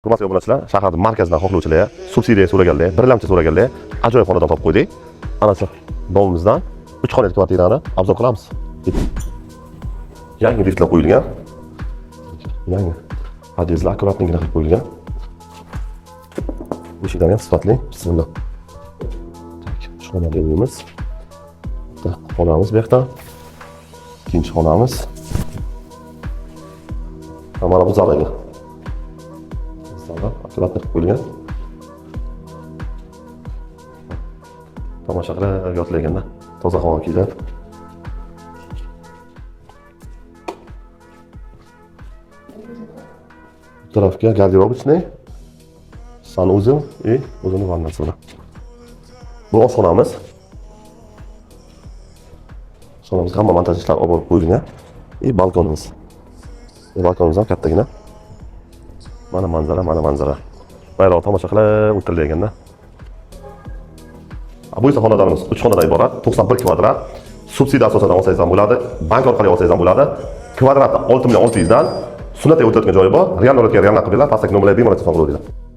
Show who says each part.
Speaker 1: Hurmatli obunachilar, shaharning markazidan xohlovchilar, subsidiya so'raganlar, birlamchi so'raganlar, ajoyib xonadon topib qo'ydik. Ana shu domimizdan 3 xonali kvartirani obzor qilamiz. Yangi liftlar qo'yilgan. Yangi podyezdlar akkuratligina qilib qo'yilgan. Eshiklar ham sifatli. Bismillah. Shu xonani uyimiz. Xonamiz bu yoqda. Ikkinchi xonamiz. Mana bu zalaga. Akkuratlik qilib qo'yilgan. Tomosha qilib yotliganda toza havo keladi. Bu tarafga garderobniy, sanuzel и o'zini vannasi bor. Bu oshxonamiz. Oshxonamizga hamma montaj ishlari olib qo'yilgan. И balkonimiz. Balkonimiz ham kattagina. Mana manzara. Bayroq tomosha qilib o'tirilganda. Bu esa xonadonimiz 3 xonadan iborat, 91 kvadrat. Subsidiya asosida olsangiz ham bo'ladi, bank orqali olsangiz ham bo'ladi. Kvadrati 6 million 600 dan. Sunnatga o'tayotgan joyi bor. Real o'tgan real qilib beradi, pastdagi nomerlarga bemalol telefon qilaveradi.